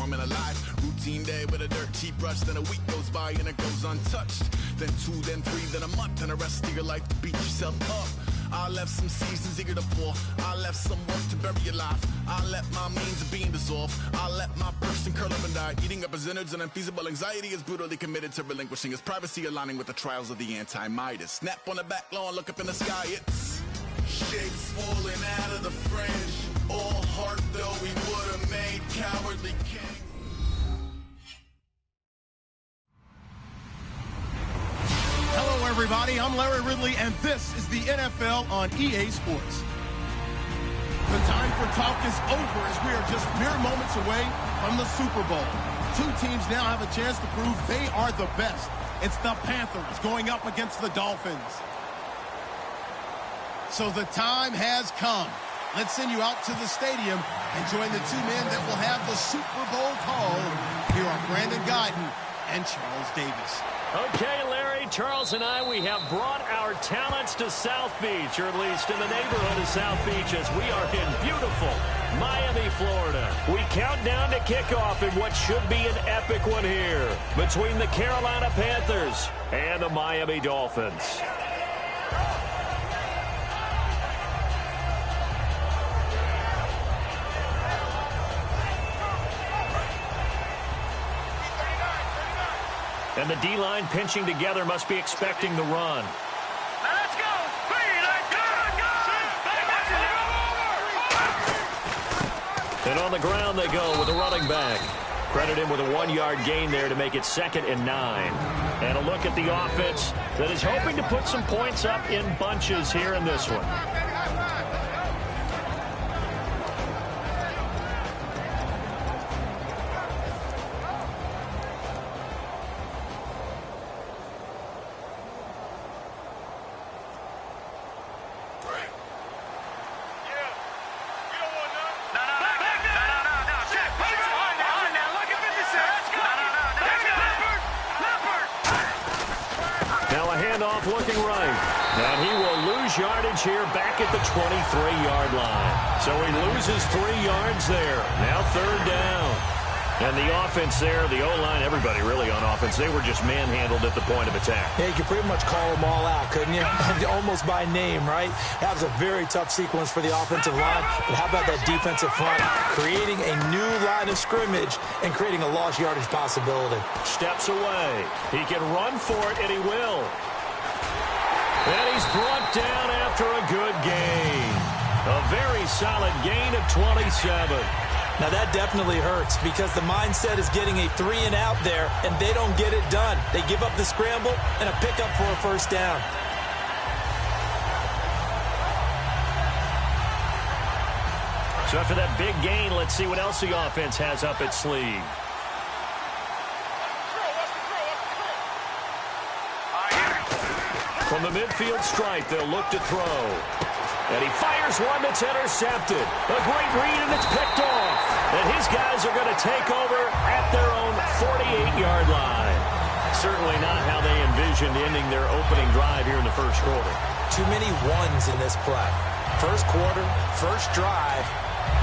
torment alive. Routine day with a dirt cheap brush, then a week goes by and it goes untouched. Then 2, then 3, then a month, and the rest of your life to beat yourself up. I left some seasons eager to fall. I left some work to bury alive. I let my means of being dissolved. I let my person curl up and die. Eating up his innards and unfeasible anxiety is brutally committed to relinquishing his privacy, aligning with the trials of the anti-Midas. Snap on the back lawn, look up in the sky, it's shapes falling out of the fringe. All heart though we would have made cowardly kings. Hello, everybody. I'm Larry Ridley, and this is the NFL on EA Sports. The time for talk is over as we are just mere moments away from the Super Bowl. Two teams now have a chance to prove they are the best. It's the Panthers going up against the Dolphins. So the time has come. Let's send you out to the stadium and join the two men that will have the Super Bowl call. Here are Brandon Guyton and Charles Davis. Okay, Larry, Charles and I, we have brought our talents to South Beach, or at least in the neighborhood of South Beach, as we are in beautiful Miami, Florida. We count down to kickoff in what should be an epic one here between the Carolina Panthers and the Miami Dolphins. And the D-line pinching together must be expecting the run. Let's go! And on the ground they go with a running back. Credit him with a 1-yard gain there to make it 2nd and 9. And a look at the offense that is hoping to put some points up in bunches here in this one. Looking right. And he will lose yardage here back at the 23-yard line. So he loses 3 yards there. Now 3rd down. And the offense there, the O-line, everybody really on offense, they were just manhandled at the point of attack. Yeah, you could pretty much call them all out, couldn't you? Almost by name, right? That was a very tough sequence for the offensive line. But how about that defensive front? Creating a new line of scrimmage and creating a lost yardage possibility. Steps away. He can run for it, and he will. And he's brought down after a good gain. A very solid gain of 27. Now that definitely hurts because the mindset is getting a 3-and-out there, and they don't get it done. They give up the scramble and a pickup for a 1st down. So after that big gain, let's see what else the offense has up its sleeve. From the midfield stripe, they'll look to throw. And he fires one that's intercepted. A great read, and it's picked off. And his guys are going to take over at their own 48-yard line. Certainly not how they envisioned ending their opening drive here in the 1st quarter. Too many ones in this play. 1st quarter, 1st drive,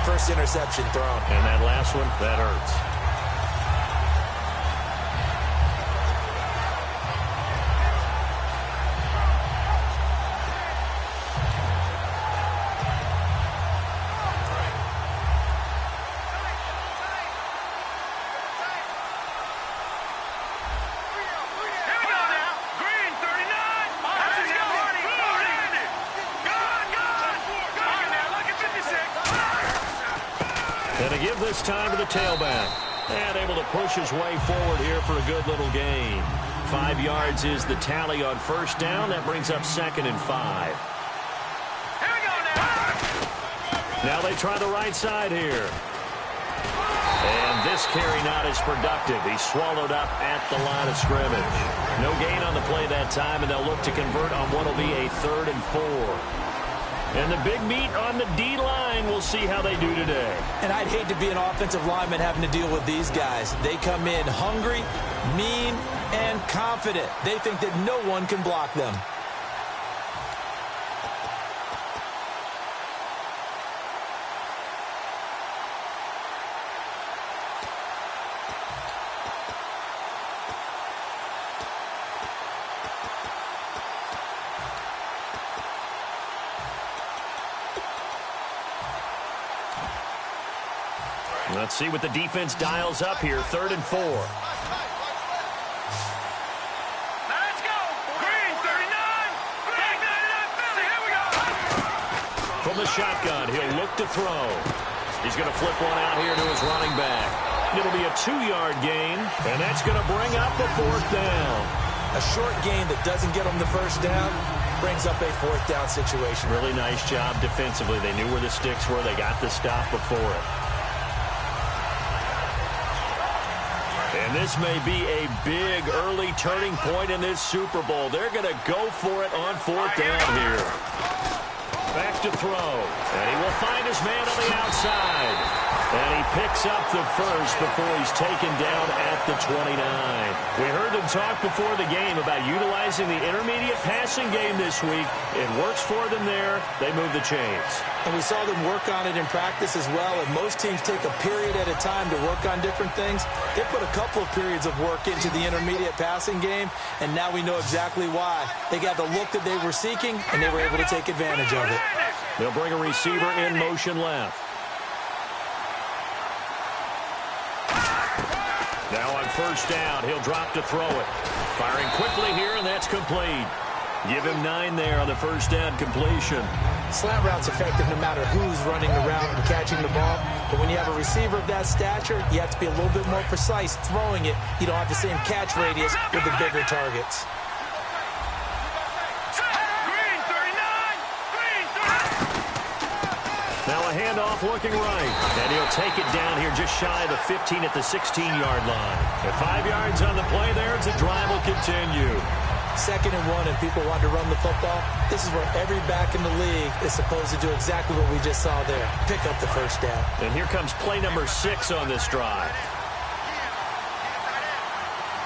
1st interception thrown. And that last one, that hurts. And to give this time to the tailback. And able to push his way forward here for a good little gain. 5 yards is the tally on 1st down. That brings up 2nd and 5. Here we go now. Now they try the right side here. And this carry not as productive. He's swallowed up at the line of scrimmage. No gain on the play that time, and they'll look to convert on what will be a 3rd and 4. And the big meat on the D-line, we'll see how they do today. And I'd hate to be an offensive lineman having to deal with these guys. They come in hungry, mean, and confident. They think that no one can block them. Let's see what the defense dials up here. 3rd and 4. Let's go. Green, 39. Green, 99, Philly. Here we go. From the shotgun, he'll look to throw. He's going to flip one out here to his running back. It'll be a 2-yard gain, and that's going to bring up a 4th down. A short gain that doesn't get them the first down brings up a 4th down situation. Really nice job defensively. They knew where the sticks were. They got the stop before it. And this may be a big early turning point in this Super Bowl. They're going to go for it on 4th down here. Back to throw. And he will find his man on the outside. And he picks up the first before he's taken down at the 29. We heard them talk before the game about utilizing the intermediate passing game this week. It works for them there. They move the chains. And we saw them work on it in practice as well. And most teams take a period at a time to work on different things. They put a couple of periods of work into the intermediate passing game, and now we know exactly why. They got the look that they were seeking, and they were able to take advantage of it. They'll bring a receiver in motion left. Now on 1st down, he'll drop to throw it. Firing quickly here, and that's complete. Give him 9 there on the 1st down completion. Slant route's effective no matter who's running the route and catching the ball. But when you have a receiver of that stature, you have to be a little bit more precise throwing it. You don't have the same catch radius with the bigger targets. Now a handoff looking right. And he'll take it down here just shy of the 15 at the 16-yard line. At 5 yards on the play there, as the drive will continue. 2nd and 1, and people want to run the football. This is where every back in the league is supposed to do exactly what we just saw there. Pick up the 1st down. And here comes play number 6 on this drive.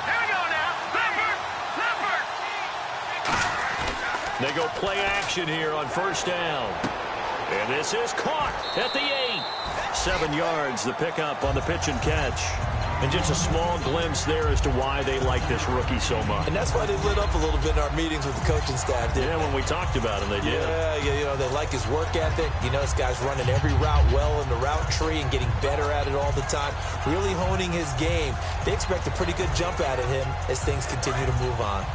Here we go now. Leopard. They go play action here on 1st down. And this is caught at the 8. 7 yards, the pickup on the pitch and catch. And just a small glimpse there as to why they like this rookie so much. And that's why they lit up a little bit in our meetings with the coaching staff. Yeah, when we talked about him, they did. Yeah, you know, they like his work ethic. You know, this guy's running every route well in the route tree and getting better at it all the time. Really honing his game. They expect a pretty good jump out of him as things continue to move on.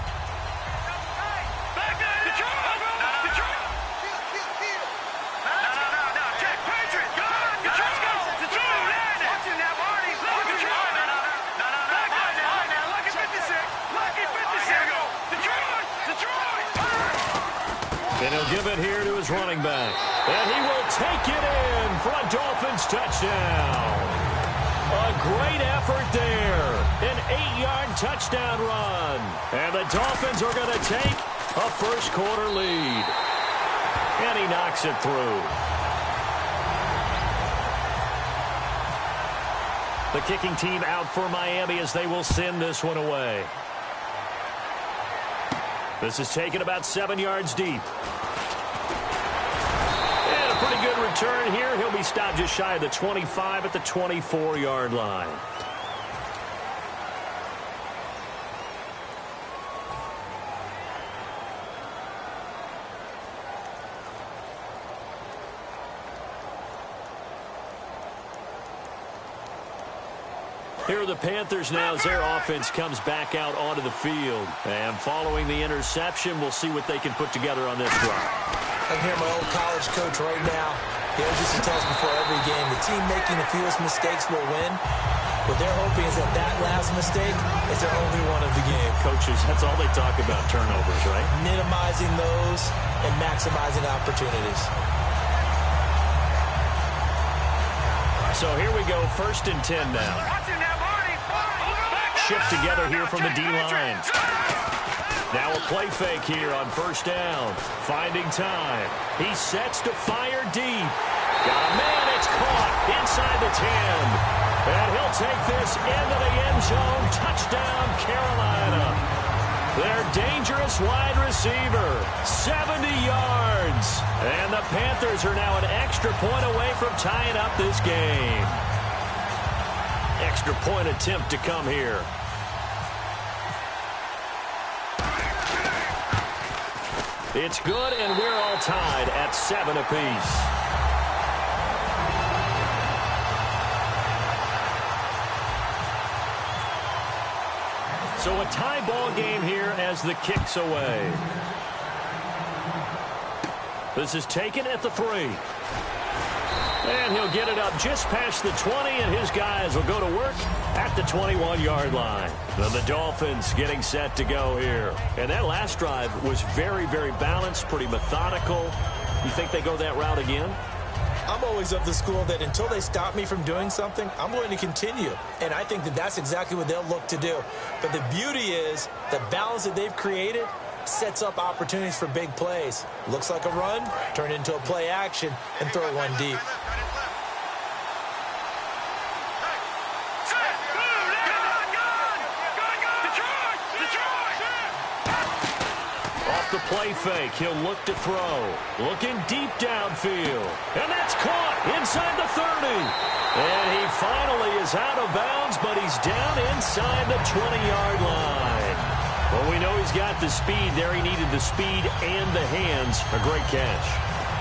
And he'll give it here to his running back. And he will take it in for a Dolphins touchdown. A great effort there. An 8-yard touchdown run. And the Dolphins are going to take a first-quarter lead. And he knocks it through. The kicking team out for Miami as they will send this one away. This is taken about 7 yards deep. And a pretty good return here. He'll be stopped just shy of the 25 at the 24-yard line. Here are the Panthers now as their offense comes back out onto the field. And following the interception, we'll see what they can put together on this drive. I can hear my old college coach right now. He always used to tell us before every game, the team making the fewest mistakes will win. What they're hoping is that last mistake is their only one of the game. Coaches, that's all they talk about, turnovers, right? Minimizing those and maximizing opportunities. So here we go, 1st and 10 now. Shift together here from the D-line. Now a play fake here on 1st down. Finding time. He sets to fire deep. Got a man, it's caught inside the 10. And he'll take this into the end zone. Touchdown, Carolina. Their dangerous wide receiver, 70 yards. And the Panthers are now an extra point away from tying up this game. Extra point attempt to come here. It's good, and we're all tied at 7 apiece. So a tie ball game here as the kick's away. This is taken at the 3. And he'll get it up just past the 20, and his guys will go to work at the 21-yard line. The Dolphins getting set to go here. And that last drive was very, very balanced, pretty methodical. You think they go that route again? I'm always of the school that until they stop me from doing something, I'm going to continue. And I think that that's exactly what they'll look to do. But the beauty is the balance that they've created sets up opportunities for big plays. Looks like a run, turn it into a play action, and throw one deep. Off the play fake, he'll look to throw. Looking deep downfield. And that's caught inside the 30. And he finally is out of bounds, but he's down inside the 20-yard line. Well, we know he's got the speed there. He needed the speed and the hands. A great catch.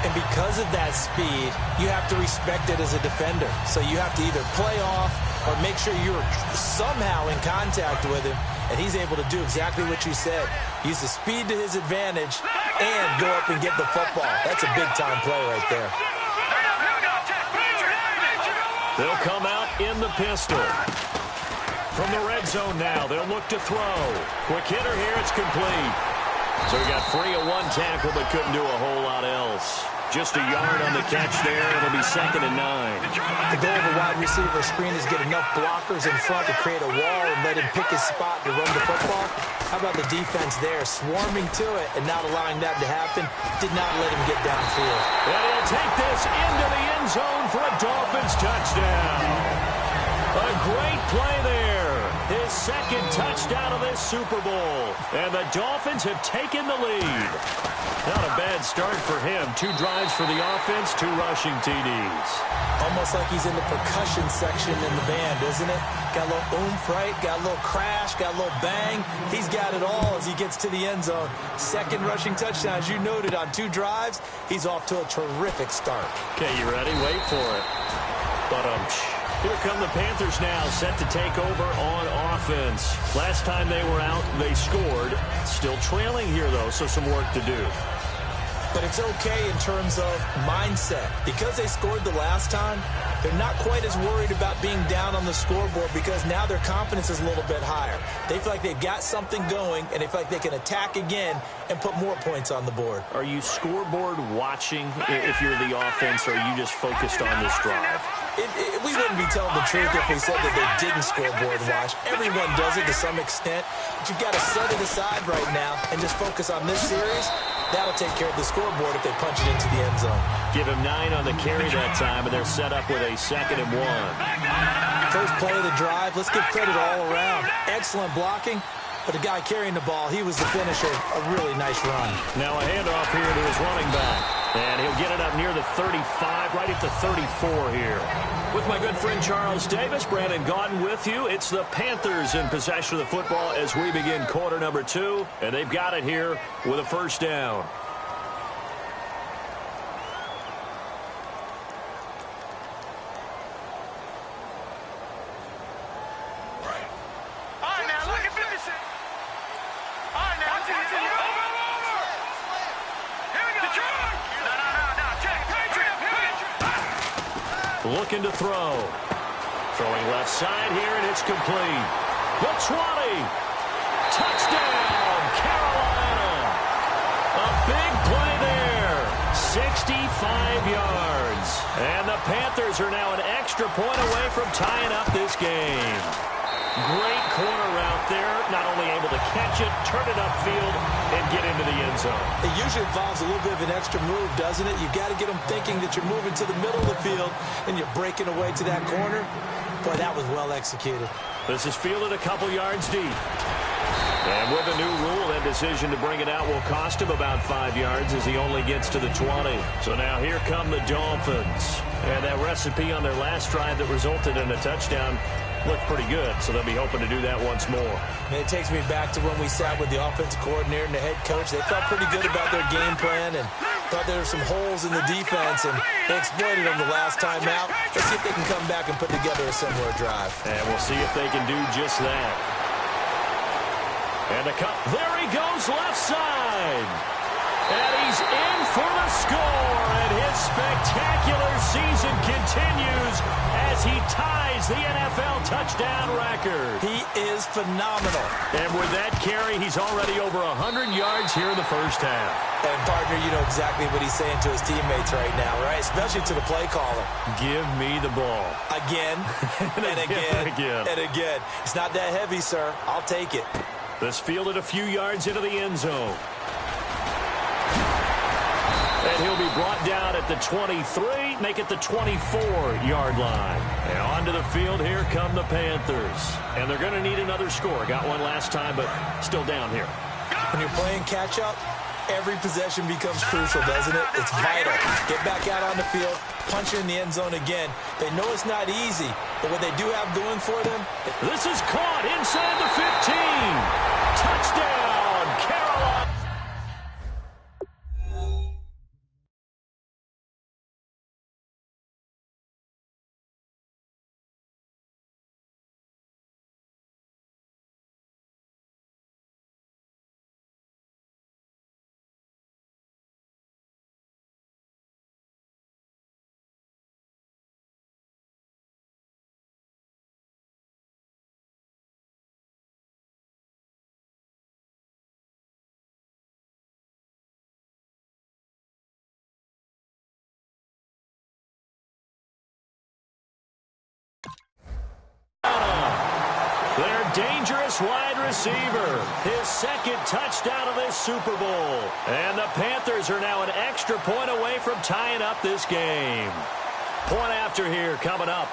And because of that speed, you have to respect it as a defender. So you have to either play off or make sure you're somehow in contact with him. And he's able to do exactly what you said. Use the speed to his advantage and go up and get the football. That's a big-time play right there. They'll come out in the pistol. From the red zone now, they'll look to throw. Quick hitter here, it's complete. So he got free of one tackle, but couldn't do a whole lot else. Just a yard on the catch there. It'll be 2nd and 9. The goal of a wide receiver screen is get enough blockers in front to create a wall and let him pick his spot to run the football. How about the defense there, swarming to it and not allowing that to happen? Did not let him get downfield. And he'll take this into the end zone for a Dolphins touchdown. A great play there. His 2nd touchdown of this Super Bowl. And the Dolphins have taken the lead. Not a bad start for him. 2 drives for the offense, 2 rushing TDs. Almost like he's in the percussion section in the band, isn't it? Got a little oomph, right? Got a little crash, got a little bang. He's got it all as he gets to the end zone. 2nd rushing touchdown, as you noted, on 2 drives. He's off to a terrific start. Okay, you ready? Wait for it. Here come the Panthers now, set to take over on offense. Last time they were out, they scored. Still trailing here, though, so some work to do. But it's okay in terms of mindset. Because they scored the last time, they're not quite as worried about being down on the scoreboard because now their confidence is a little bit higher. They feel like they've got something going, and they feel like they can attack again and put more points on the board. Are you scoreboard watching if you're the offense, or are you just focused on this drive? We wouldn't be telling the truth if we said that they didn't scoreboard watch. Everyone does it to some extent. But you've got to set it aside right now and just focus on this series. That'll take care of the scoreboard if they punch it into the end zone. Give him 9 on the carry that time, and they're set up with a 2nd and 1. First play of the drive, let's give credit all around. Excellent blocking, but the guy carrying the ball, he was the finisher. A really nice run. Now a handoff here to his running back. And he'll get it up near the 35, right at the 34 here. With my good friend Charles Davis, Brandon Gaudin with you. It's the Panthers in possession of the football as we begin quarter number 2. And they've got it here with a 1st down. Looking to throw. Throwing left side here, and it's complete. The 20. Touchdown, Carolina. A big play there. 65 yards. And the Panthers are now an extra point away from tying up this game. Great corner route there. Not only able to catch it, turn it upfield, and get into the end zone. It usually involves a little bit of an extra move, doesn't it? You've got to get them thinking that you're moving to the middle of the field and you're breaking away to that corner. Boy, that was well executed. This is fielded a couple yards deep. And with a new rule, that decision to bring it out will cost him about 5 yards as he only gets to the 20. So now here come the Dolphins. And that recipe on their last drive that resulted in a touchdown looked pretty good, so they'll be hoping to do that once more. And it takes me back to when we sat with the offensive coordinator and the head coach. They felt pretty good about their game plan and thought there were some holes in the defense, and they exploited them the last time out. Let's see if they can come back and put together a similar drive. And we'll see if they can do just that. And the cut. There he goes, left side. And he's in for the score. And his spectacular season continues as he ties the NFL touchdown record. He is phenomenal. And with that carry, he's already over 100 yards here in the first half. And, partner, you know exactly what he's saying to his teammates right now, right? Especially to the play caller. Give me the ball. Again, and again, and again. It's not that heavy, sir. I'll take it. This fielded a few yards into the end zone. And he'll be brought down at the 23, make it the 24-yard line. And onto the field, here come the Panthers. And they're going to need another score. Got one last time, but still down here. When you're playing catch-up, every possession becomes crucial, doesn't it? It's vital. Get back out on the field, punch in the end zone again. They know it's not easy, but what they do have going for them. This is caught inside the 15. Touchdown, Carolina. Their dangerous wide receiver. His second touchdown of this Super Bowl. And the Panthers are now an extra point away from tying up this game. Point after here coming up.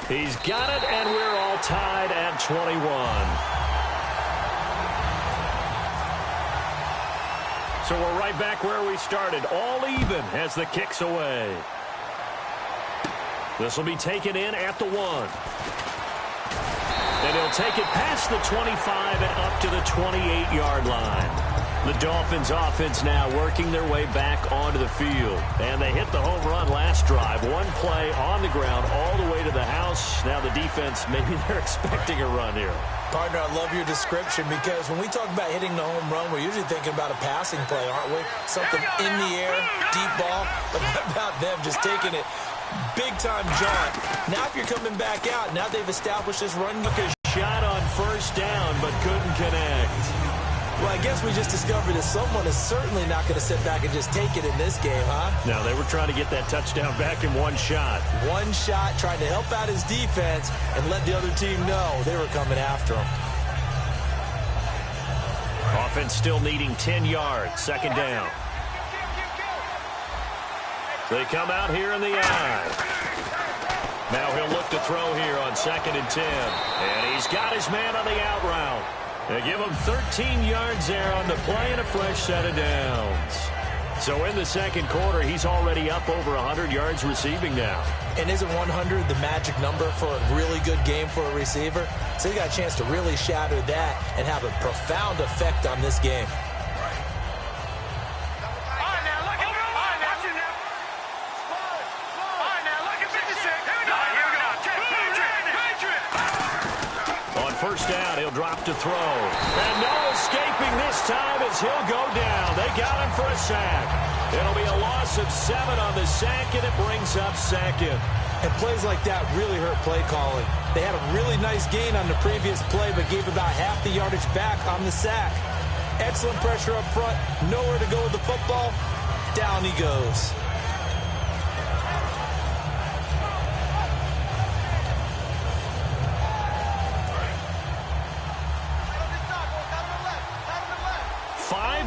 He's got it, and we're all tied at 21. So we're right back where we started, all even as the kick's away. This will be taken in at the 1. And he'll take it past the 25 and up to the 28-yard line. The Dolphins offense now working their way back onto the field. And they hit the home run last drive. One play on the ground all the way to the house. Now the defense, maybe they're expecting a run here. Partner, I love your description because when we talk about hitting the home run, we're usually thinking about a passing play, aren't we? Something in the air, deep ball. But what about them just taking it big-time jaunt? Now if you're coming back out, now they've established this run. Took a shot on first down but couldn't connect. Well, I guess we just discovered that someone is certainly not going to sit back and just take it in this game, huh? No, they were trying to get that touchdown back in one shot. One shot, trying to help out his defense and let the other team know they were coming after him. Offense still needing 10 yards, second down. They come out here in the eye. Now he'll look to throw here on 2nd and 10. And he's got his man on the out route. They give him 13 yards there on the play and a fresh set of downs. So in the second quarter, he's already up over 100 yards receiving now. And isn't 100 the magic number for a really good game for a receiver? So he got a chance to really shatter that and have a profound effect on this game. First down, he'll drop to throw. And no escaping this time as he'll go down. They got him for a sack. It'll be a loss of 7 on the sack, and it brings up second. And plays like that really hurt play calling. They had a really nice gain on the previous play, but gave about half the yardage back on the sack. Excellent pressure up front. Nowhere to go with the football. Down he goes.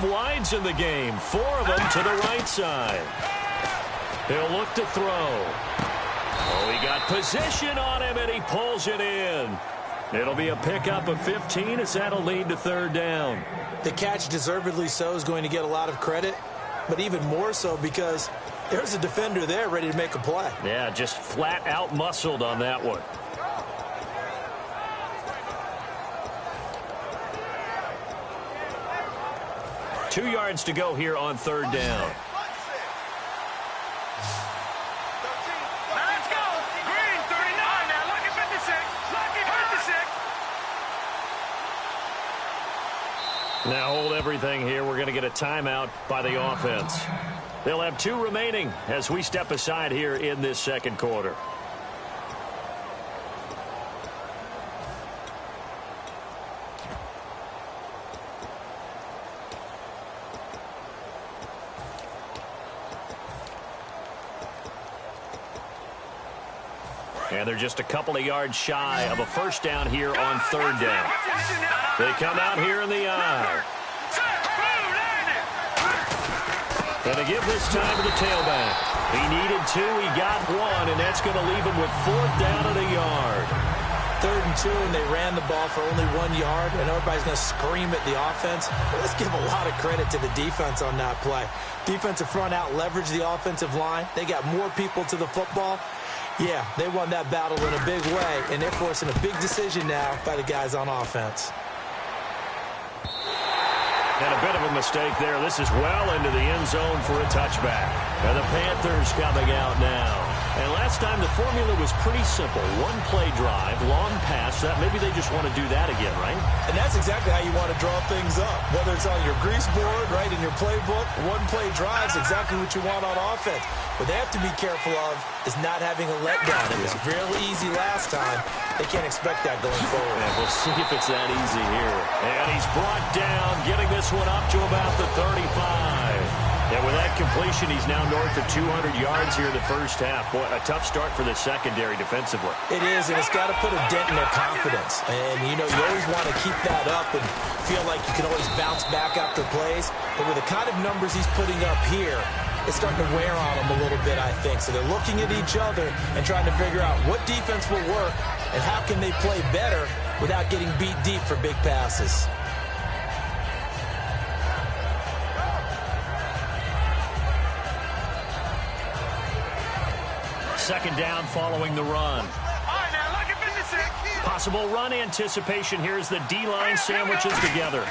Wides in the game, 4 of them to the right side. He'll look to throw. Oh, he got position on him, and he pulls it in. It'll be a pickup of 15 as that'll lead to third down. The catch, deservedly so, is going to get a lot of credit, but even more so because there's a defender there ready to make a play. Yeah, just flat out muscled on that one. Two yards to go here on third down. Let's go. Green, 39. Now look at 56. Now hold everything here. We're going to get a timeout by the offense. They'll have 2 remaining as we step aside here in this second quarter. And they're just a couple of yards shy of a first down here on third down. They come out here in the I. And they give this time to the tailback. He needed 2, he got 1, and that's going to leave him with 4th down at a yard. 3rd and 2, and they ran the ball for only 1 yard, and everybody's going to scream at the offense. Let's give a lot of credit to the defense on that play. Defensive front out leveraged the offensive line. They got more people to the football. Yeah, they won that battle in a big way, and they're forcing a big decision now by the guys on offense. And a bit of a mistake there. This is well into the end zone for a touchback. And the Panthers coming out now. And last time the formula was pretty simple. 1-play drive, long pass. Maybe they just want to do that again, right? And that's exactly how you want to draw things up. Whether it's on your grease board, right, in your playbook, 1-play drive is exactly what you want on offense. What they have to be careful of is not having a letdown. It was real easy last time. They can't expect that going forward. And we'll see if it's that easy here. And he's brought down, getting this one up to about the 35. And with that completion, he's now north of 200 yards here in the first half. Boy, a tough start for the secondary defensively. It is, and it's got to put a dent in their confidence. And, you know, you always want to keep that up and feel like you can always bounce back after plays. But with the kind of numbers he's putting up here, it's starting to wear on them a little bit, I think. So they're looking at each other and trying to figure out what defense will work and how can they play better without getting beat deep for big passes. Second down following the run. Possible run anticipation here as the D-line sandwiches together.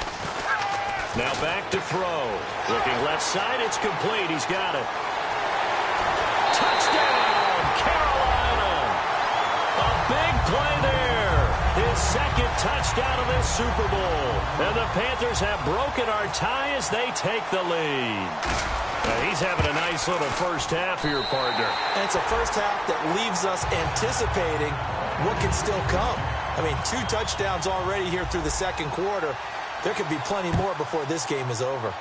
Now back to throw. Looking left side, it's complete. He's got it. Touchdown, Carolina. A big play there. His second touchdown of this Super Bowl. And the Panthers have broken our tie as they take the lead. He's having a nice little first half here, partner. And it's a first half that leaves us anticipating what can still come. I mean, 2 touchdowns already here through the second quarter. There could be plenty more before this game is over.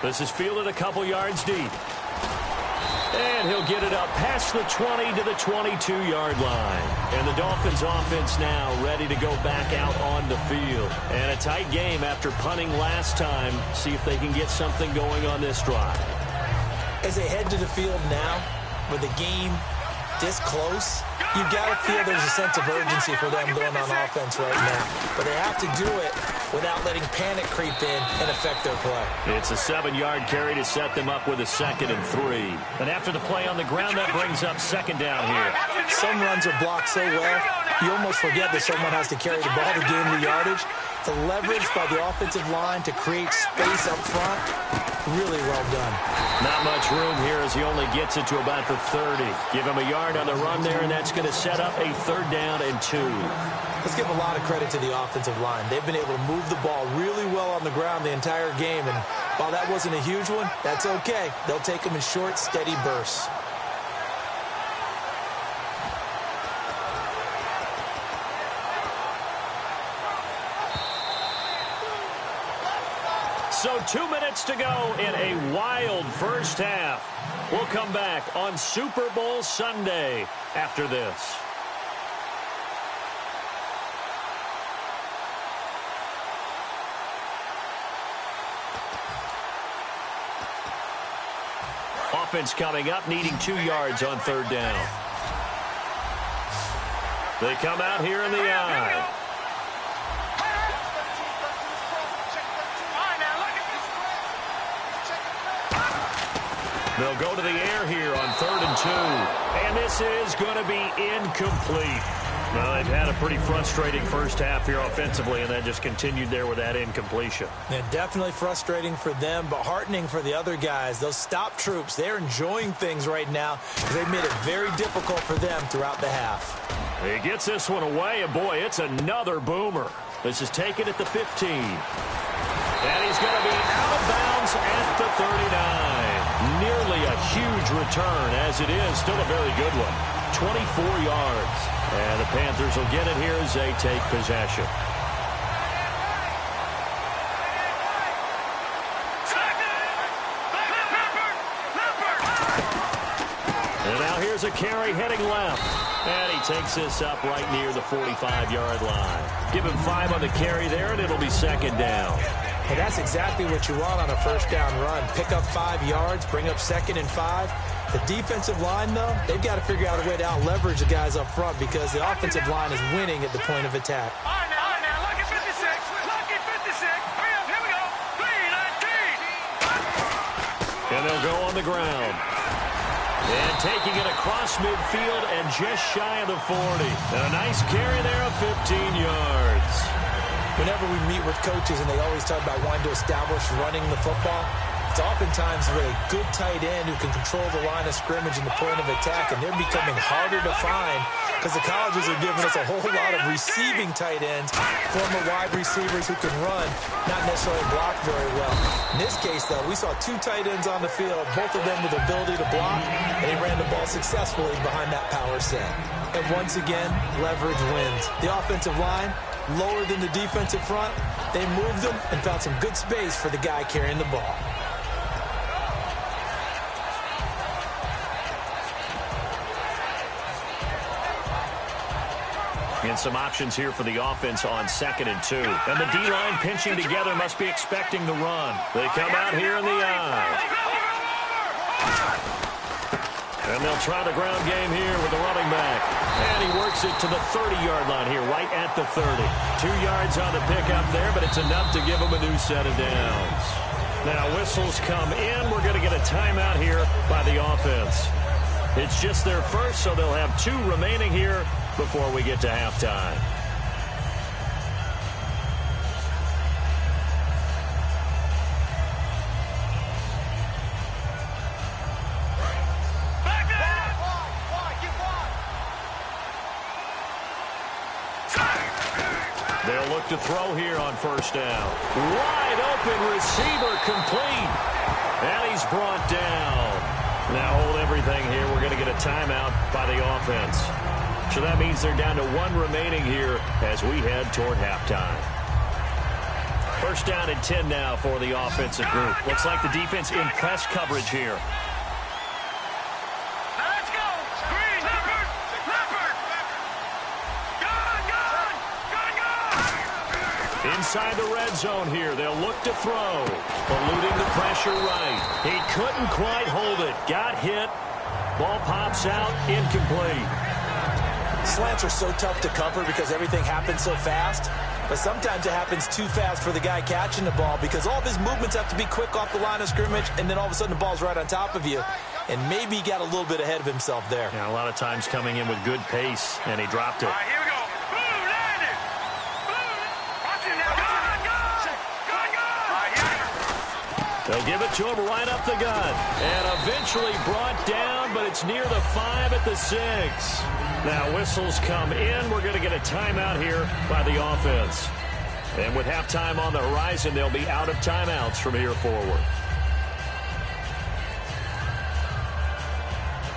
This is fielded a couple yards deep. And he'll get it up past the 20 to the 22-yard line. And the Dolphins offense now ready to go back out on the field. And a tight game after punting last time. See if they can get something going on this drive. As they head to the field now, with the game this close, you've got to feel there's a sense of urgency for them going on offense right now. But they have to do it without letting panic creep in and affect their play. It's a 7-yard carry to set them up with a 2nd and 3. And after the play on the ground, that brings up second down here. Some runs are blocked so well, you almost forget that someone has to carry the ball to gain the yardage. The leverage by the offensive line to create space up front, really well done. Not much room here as he only gets it to about the 30. Give him a yard on the run there, and that's going to set up a 3rd down and 2. Let's give a lot of credit to the offensive line. They've been able to move the ball really well on the ground the entire game, and while that wasn't a huge one, that's okay. They'll take them in short, steady bursts. So 2 minutes to go in a wild first half. We'll come back on Super Bowl Sunday after this. Offense coming up, needing 2 yards on 3rd down. They come out here in the I. They'll go to the air here on 3rd and 2. And this is going to be incomplete. Well, they've had a pretty frustrating first half here offensively, and that just continued there with that incompletion. Yeah, definitely frustrating for them, but heartening for the other guys. Those stop troops, they're enjoying things right now. They've made it very difficult for them throughout the half. He gets this one away, and boy, it's another boomer. This is taken at the 15. And he's going to be out of bounds at the 39. Nearly a huge return, as it is. Still a very good one. 24 yards. And the Panthers will get it here as they take possession. And now here's a carry heading left. And he takes this up right near the 45-yard line. Give him 5 on the carry there, and it'll be second down. Hey, that's exactly what you want on a first down run. Pick up 5 yards, bring up 2nd and 5. The defensive line, though, they've got to figure out a way to out-leverage the guys up front because the offensive line is winning at the point of attack. All right, now, lucky 56. Lucky 56. Hurry up, here we go. 3-19. And they'll go on the ground. And taking it across midfield and just shy of the 40. And a nice carry there of 15 yards. Whenever we meet with coaches and they always talk about wanting to establish running the football, it's oftentimes with a good tight end who can control the line of scrimmage and the point of attack, and they're becoming harder to find because the colleges are giving us a whole lot of receiving tight ends, former wide receivers who can run, not necessarily block very well. In this case, though, we saw 2 tight ends on the field, both of them with the ability to block, and he ran the ball successfully behind that power set. And once again, leverage wins. The offensive line, lower than the defensive front, they moved them and found some good space for the guy carrying the ball. And some options here for the offense on 2nd and 2. And the D-line pinching together must be expecting the run. They come out here in the eye. And they'll try the ground game here with the running back. And he works it to the 30-yard line here, right at the 30. 2 yards on the pickup there, but it's enough to give him a new set of downs. Now whistles come in. We're going to get a timeout here by the offense. It's just their first, so they'll have 2 remaining here before we get to halftime. They'll look to throw here on first down. Wide open receiver complete. And he's brought down. Now hold everything here. We're going to get a timeout by the offense. So that means they're down to 1 remaining here as we head toward halftime. First down and 10 now for the offensive group. Looks like the defense in press coverage here. Now let's go. Green, Leopard. Gun. Inside the red zone here. They'll look to throw. Eluding the pressure right. He couldn't quite hold it. Got hit. Ball pops out. Incomplete. Slants are so tough to cover because everything happens so fast. But sometimes it happens too fast for the guy catching the ball because all of his movements have to be quick off the line of scrimmage, and then all of a sudden the ball's right on top of you. And maybe he got a little bit ahead of himself there. Yeah, a lot of times coming in with good pace, and he dropped it. All right, here we go. Boom, landed. Boom. Watch it now. Gun. All right, here. They'll give it to him right up the gut. And eventually brought down, but it's near the 5 at the 6. Now whistles come in. We're going to get a timeout here by the offense. And with halftime on the horizon, they'll be out of timeouts from here forward.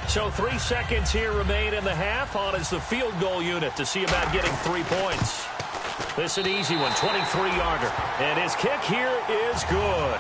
So 3 seconds here remain in the half. On is the field goal unit to see about getting 3 points. This is an easy one, 23-yarder. And his kick here is good.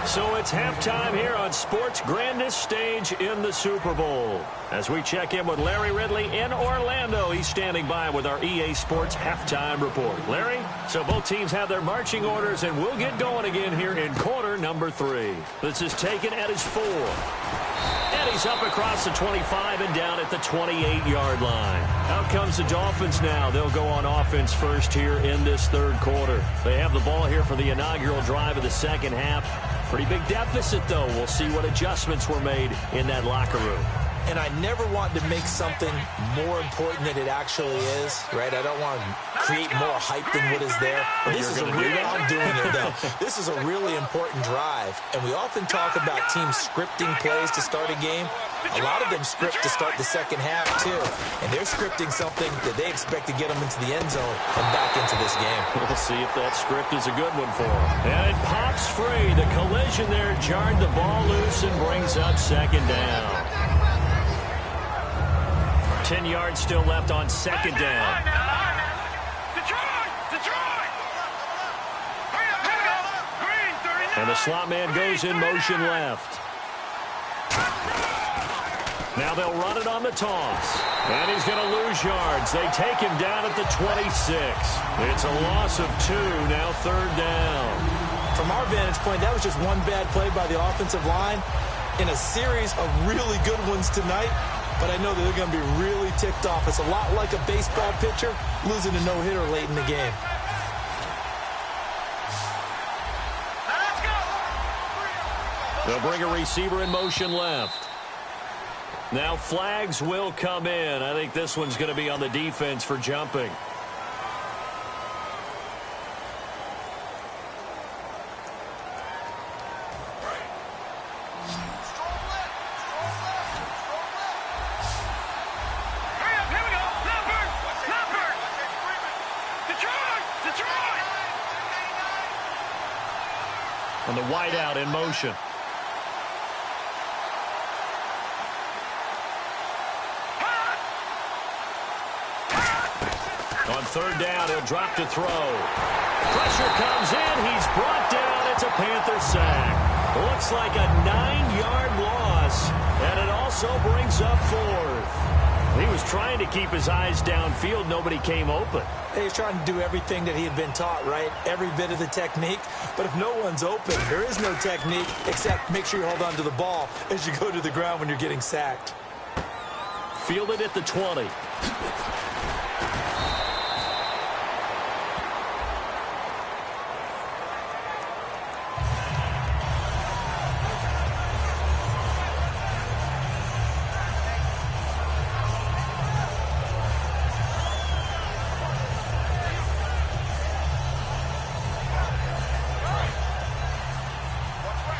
So it's halftime here on sports' grandest stage in the Super Bowl. As we check in with Larry Ridley in Orlando, he's standing by with our EA Sports halftime report. Larry, so both teams have their marching orders, and we'll get going again here in quarter number 3. This is taken at his 4. And he's up across the 25 and down at the 28-yard line. Out comes the Dolphins now. They'll go on offense first here in this 3rd quarter. They have the ball here for the inaugural drive of the 2nd half. Pretty big deficit, though. We'll see what adjustments were made in that locker room. and I never want to make something more important than it actually is, right? I don't want to create more hype than what is there. But this is a real, I'm doing it though. This is a really important drive, and we often talk about teams scripting plays to start a game. A lot of them script to start the second half too, and they're scripting something that they expect to get them into the end zone and back into this game. We'll see if that script is a good one for them. And it pops free. The collision there jarred the ball loose and brings up second down. 10 yards still left on second down. And the slot man goes in motion left. Now they'll run it on the toss. And he's going to lose yards. They take him down at the 26. It's a loss of 2, now third down. From our vantage point, that was just one bad play by the offensive line in a series of really good ones tonight. But I know that they're going to be really ticked off. It's a lot like a baseball pitcher losing a no-hitter late in the game. They'll bring a receiver in motion left. Now flags will come in. I think this one's going to be on the defense for jumping. And the wideout in motion. On third down, he'll drop to throw. Pressure comes in. He's brought down. It's a Panther sack. Looks like a 9-yard loss. And it also brings up fourth. He was trying to keep his eyes downfield. Nobody came open. He's trying to do everything that he had been taught, right? Every bit of the technique. But if no one's open, there is no technique except make sure you hold on to the ball as you go to the ground when you're getting sacked. Fielded at the 20.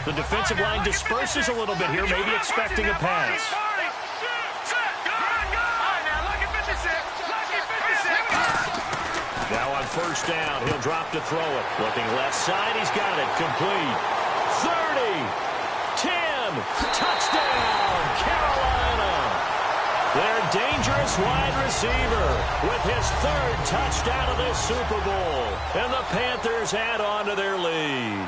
The defensive line disperses a little bit here, maybe expecting a pass. Now on first down, he'll drop to throw it. Looking left side, he's got it. Complete. 30. 10. Touchdown, Carolina. Their dangerous wide receiver with his third touchdown of this Super Bowl. And the Panthers add on to their lead.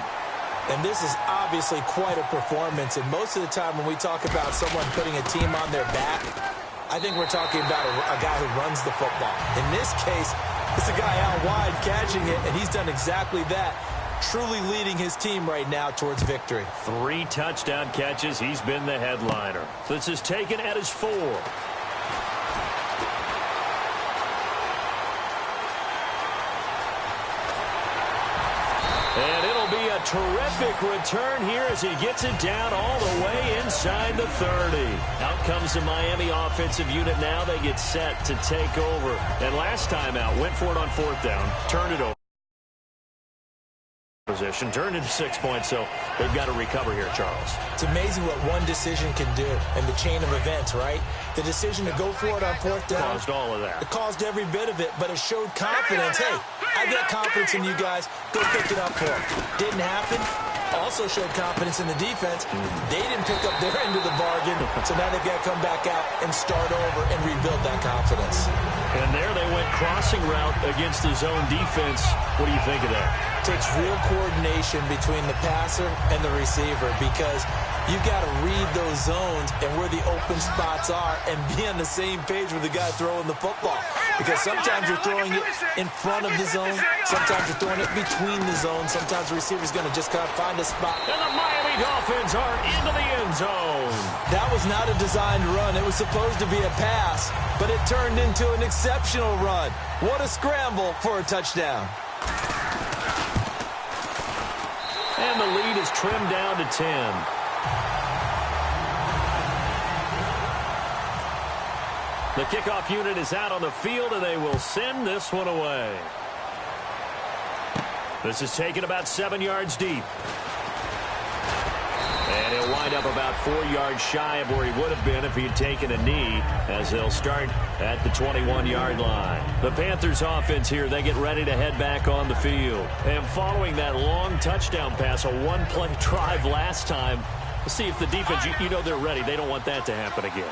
And this is obviously quite a performance. And most of the time when we talk about someone putting a team on their back, I think we're talking about a guy who runs the football. In this case, it's a guy out wide catching it, and he's done exactly that, truly leading his team right now towards victory. 3 touchdown catches. He's been the headliner. This is taken at his 4. And it'll be a terrific return here as he gets it down all the way inside the 30. Out comes the Miami offensive unit now. They get set to take over. And last time out, went for it on fourth down, turned it over. Position turned into 6 points, so they've got to recover here, Charles. It's amazing what one decision can do in the chain of events, right? The decision to go for it on fourth down caused all of that. It caused every bit of it, but it showed confidence. Hey, I got confidence in you guys. Go pick it up for them. Didn't happen. Also showed confidence in the defense. They didn't pick up their end of the bargain, so now they've got to come back out and start over and rebuild that confidence. And there they went crossing route against the zone defense. What do you think of that? Takes real coordination between the passer and the receiver because you've got to read those zones and where the open spots are and be on the same page with the guy throwing the football. Because sometimes you're throwing it in front of the zone. Sometimes you're throwing it between the zones. Sometimes the receiver's going to just kind of find a spot. And the Miami Dolphins are into the end zone. That was not a designed run. It was supposed to be a pass, but it turned into an exceptional run. What a scramble for a touchdown. And the lead is trimmed down to 10. The kickoff unit is out on the field, and they will send this one away. This is taken about 7 yards deep. And he'll wind up about 4 yards shy of where he would have been if he had taken a knee, as they'll start at the 21-yard line. The Panthers offense here, they get ready to head back on the field. And following that long touchdown pass, a one-play drive last time, we'll see if the defense, you know they're ready. They don't want that to happen again.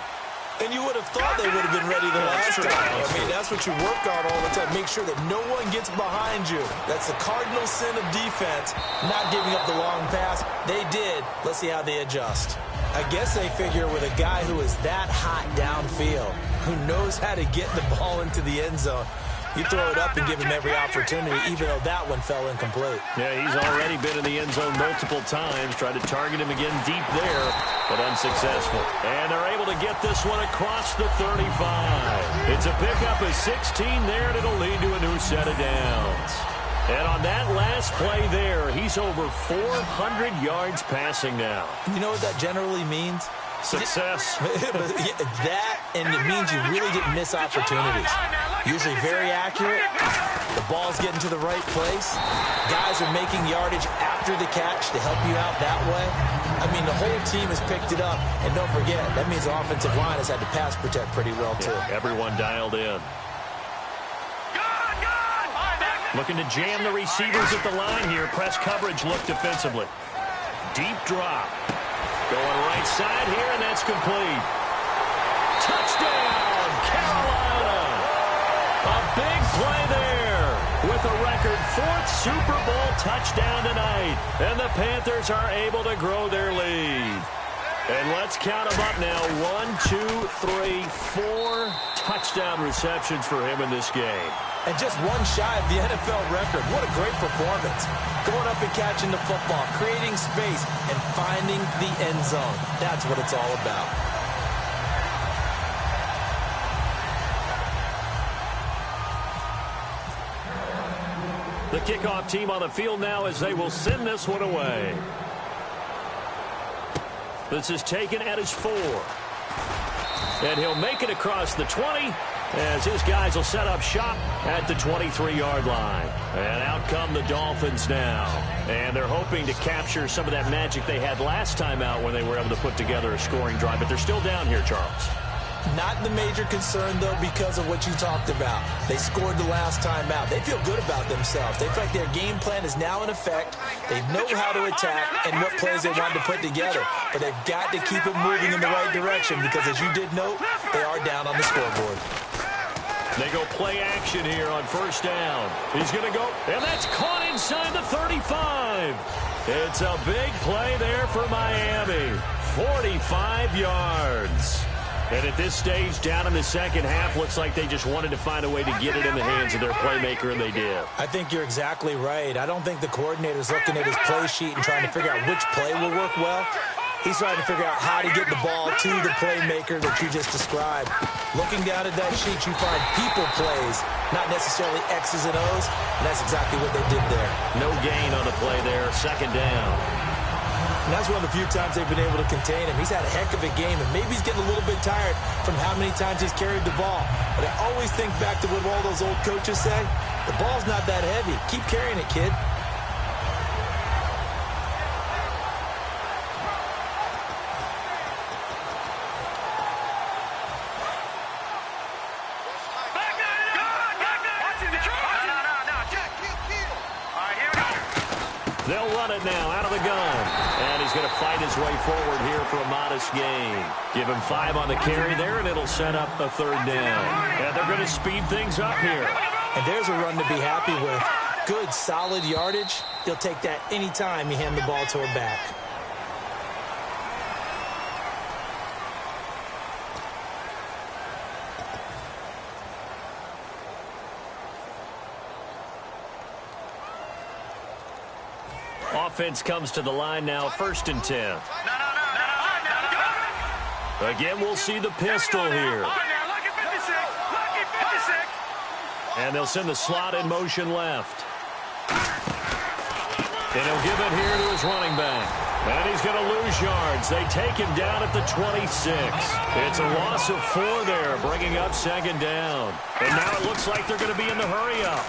And you would have thought they would have been ready the last time. I mean, that's what you work on all the time. Make sure that no one gets behind you. That's the cardinal sin of defense, not giving up the long pass. They did. Let's see how they adjust. I guess they figure with a guy who is that hot downfield, who knows how to get the ball into the end zone, you throw it up and give him every opportunity, even though that one fell incomplete. Yeah, he's already been in the end zone multiple times. Tried to target him again deep there, but unsuccessful. And they're able to get this one across the 35. It's a pickup of 16 there, and it'll lead to a new set of downs. And on that last play there, he's over 400 yards passing now. You know what that generally means? Success. That, and it means you really didn't miss opportunities. Usually very accurate. The ball's getting to the right place. Guys are making yardage after the catch to help you out that way. I mean, the whole team has picked it up. And don't forget, that means the offensive line has had to pass protect pretty well, too. Yeah, everyone dialed in. Looking to jam the receivers at the line here. Press coverage look defensively. Deep drop. Going right side here, and that's complete. Touchdown, Carolina. A big play there with a record 4th Super Bowl touchdown tonight. And the Panthers are able to grow their lead. And let's count them up now. 1, 2, 3, 4 touchdown receptions for him in this game. And just one shy of the NFL record. What a great performance. Going up and catching the football, creating space, and finding the end zone. That's what it's all about. The kickoff team on the field now as they will send this one away. This is taken at his 4. And he'll make it across the 20 as his guys will set up shop at the 23-yard line. And out come the Dolphins now. And they're hoping to capture some of that magic they had last time out when they were able to put together a scoring drive. But they're still down here, Charles. Not the major concern, though, because of what you talked about. They scored the last time out. They feel good about themselves. They feel like their game plan is now in effect. They know how to attack and what plays they want to put together. But they've got to keep it moving in the right direction because, as you did note, they are down on the scoreboard. They go play action here on first down. He's going to go, and that's caught inside the 35. It's a big play there for Miami. 45 yards. And at this stage, down in the second half, looks like they just wanted to find a way to get it in the hands of their playmaker, and they did. I think you're exactly right. I don't think the coordinator's looking at his play sheet and trying to figure out which play will work well. He's trying to figure out how to get the ball to the playmaker that you just described. Looking down at that sheet, you find people plays, not necessarily X's and O's, and that's exactly what they did there. No gain on the play there, second down. And that's one of the few times they've been able to contain him. He's had a heck of a game, and maybe he's getting a little bit tired from how many times he's carried the ball. But I always think back to what all those old coaches say. The ball's not that heavy. Keep carrying it, kid. They'll run it now out of the gun. And he's going to fight his way forward here for a modest gain. Give him 5 on the carry there, and it'll set up a third down. And they're going to speed things up here. And there's a run to be happy with. Good, solid yardage. He'll take that anytime you hand the ball to a back. Offense comes to the line now, 1st and 10. Again, we'll see the pistol here. And they'll send the slot in motion left. And he'll give it here to his running back. And he's going to lose yards. They take him down at the 26. It's a loss of 4 there, bringing up second down. And now it looks like they're going to be in the hurry-up.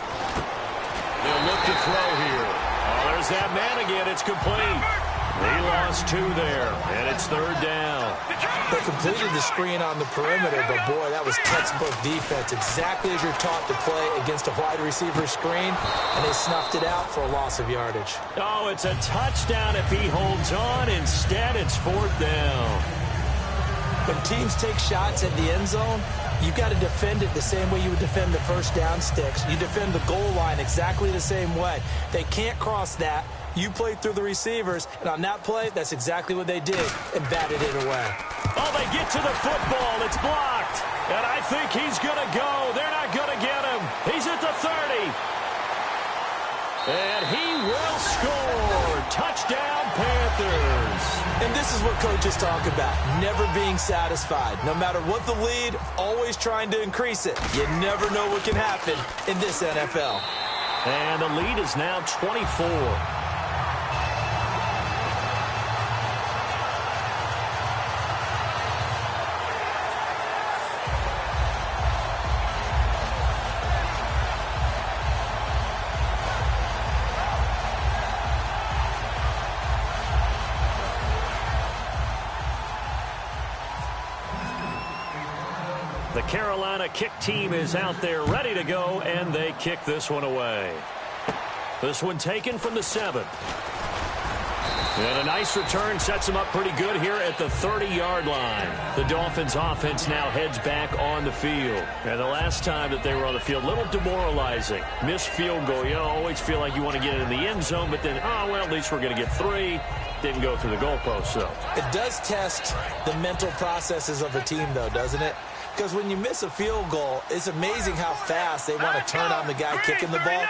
They'll look to throw here. Oh, there's that man again. It's complete. He lost 2 there, and it's third down. They completed the screen on the perimeter, but, boy, that was textbook defense, exactly as you're taught to play against a wide receiver screen, and they snuffed it out for a loss of yardage. Oh, it's a touchdown if he holds on. Instead, it's fourth down. When teams take shots at the end zone, you've got to defend it the same way you would defend the first down sticks. You defend the goal line exactly the same way. They can't cross that. You play through the receivers, and on that play, that's exactly what they did, and batted it away. Oh, they get to the football. It's blocked. And I think he's going to go. They're not going to get him. He's at the 30. And he will score. Touchdown, Panthers. And this is what coaches talk about, never being satisfied. No matter what the lead, always trying to increase it. You never know what can happen in this NFL. And the lead is now 24. The Carolina kick team is out there ready to go, and they kick this one away. This one taken from the 7. And a nice return sets them up pretty good here at the 30-yard line. The Dolphins offense now heads back on the field. And the last time that they were on the field, a little demoralizing. Missed field goal. You always feel like you want to get it in the end zone, but then, oh, well, at least we're going to get 3. Didn't go through the goalpost, so. It does test the mental processes of a team, though, doesn't it? Because when you miss a field goal, it's amazing how fast they want to turn on the guy kicking the ball.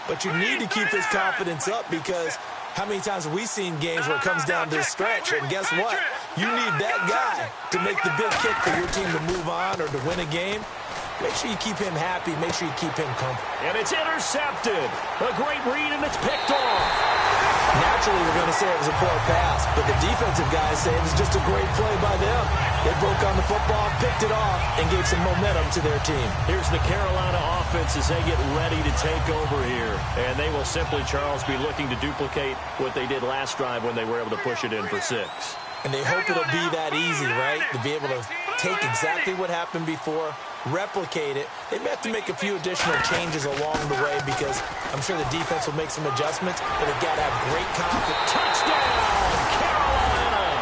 But you need to keep his confidence up, because how many times have we seen games where it comes down to a stretch? And guess what? You need that guy to make the big kick for your team to move on or to win a game. Make sure you keep him happy. Make sure you keep him comfortable. And it's intercepted. A great read, and it's picked off. Naturally, we're going to say it was a poor pass, but the defensive guys say it was just a great play by them. They broke on the football, picked it off, and gave some momentum to their team. Here's the Carolina offense as they get ready to take over here. And they will simply, Charles, be looking to duplicate what they did last drive when they were able to push it in for 6. And they hope it'll be that easy, right? To be able to take exactly what happened before, replicate it. They may have to make a few additional changes along the way, because I'm sure the defense will make some adjustments, but they've got to have great confidence. Touchdown, Carolina!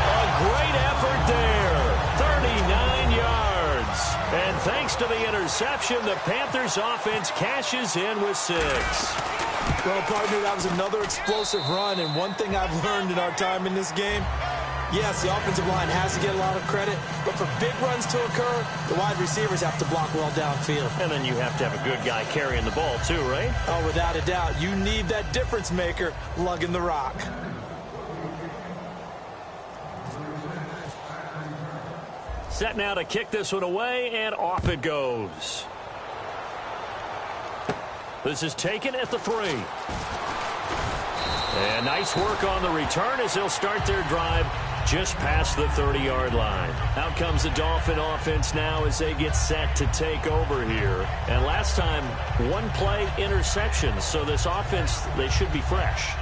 A great effort there. 39 yards. And thanks to the interception, the Panthers offense cashes in with 6. Well, partner, that was another explosive run, and one thing I've learned in our time in this game, yes, the offensive line has to get a lot of credit, but for big runs to occur, the wide receivers have to block well downfield. And then you have to have a good guy carrying the ball too, right? Oh, without a doubt. You need that difference maker lugging the rock. Set now to kick this one away, and off it goes. This is taken at the 3. And nice work on the return as they'll start their drive just past the 30-yard line. Out comes the Dolphin offense now as they get set to take over here. And last time, 1 play interception. So this offense, they should be fresh.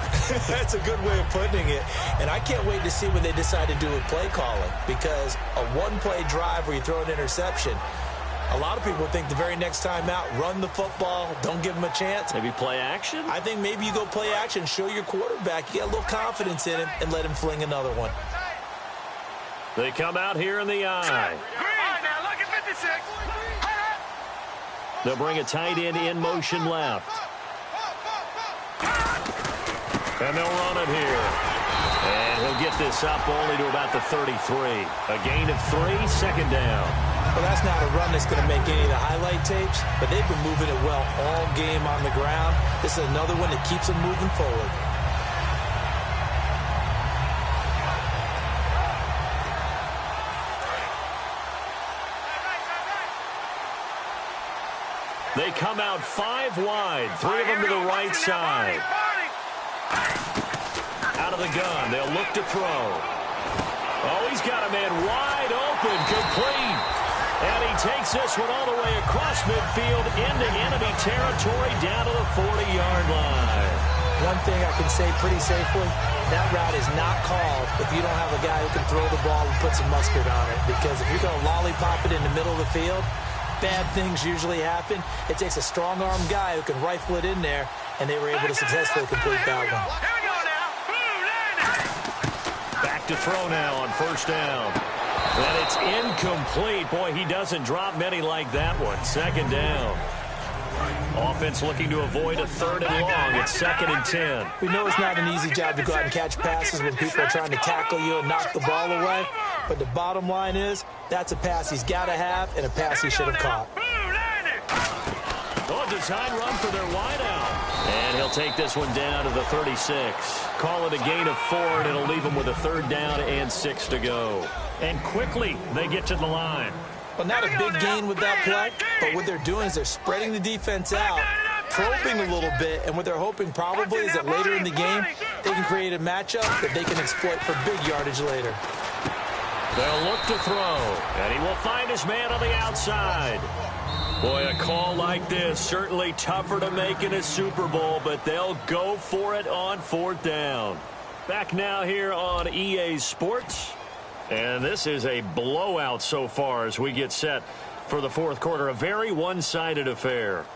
That's a good way of putting it. And I can't wait to see what they decide to do with play calling, because a 1-play drive where you throw an interception, a lot of people think the very next time out, run the football, don't give them a chance. Maybe play action? I think maybe you go play action, show your quarterback, you get a little confidence in him, and let him fling another one. They come out here in the eye. Now look at 56. They'll bring a tight end in motion left. And they'll run it here. And he'll get this up only to about the 33. A gain of 3, second down. Well, that's not a run that's going to make any of the highlight tapes, but they've been moving it well all game on the ground. This is another one that keeps them moving forward. They come out 5 wide, 3 of them to the right side. Out of the gun. They'll look to throw. Oh, he's got a man wide open. Complete. And he takes this one all the way across midfield into enemy territory down to the 40-yard line. One thing I can say pretty safely, that route is not called if you don't have a guy who can throw the ball and put some mustard on it. Because if you're going to lollipop it in the middle of the field, bad things usually happen. It takes a strong-armed guy who can rifle it in there, and they were able to successfully complete that one. Here we go now. Back to throw now on first down. And it's incomplete. Boy, he doesn't drop many like that one. Second down. Offense looking to avoid a 3rd and long. It's 2nd and 10. We know it's not an easy job to go out and catch passes when people are trying to tackle you and knock the ball away. But the bottom line is, that's a pass he's got to have and a pass he should have caught. Oh, design run for their wideout. And he'll take this one down to the 36. Call it a gain of 4, and it'll leave him with a 3rd down and 6 to go. And quickly, they get to the line. Well, not a big gain with that play, but what they're doing is they're spreading the defense out, probing a little bit, and what they're hoping probably is that later in the game, they can create a matchup that they can exploit for big yardage later. They'll look to throw, and he will find his man on the outside. Boy, a call like this, certainly tougher to make in a Super Bowl, but they'll go for it on 4th down. Back now here on EA Sports. And this is a blowout so far as we get set for the 4th quarter. A very one-sided affair.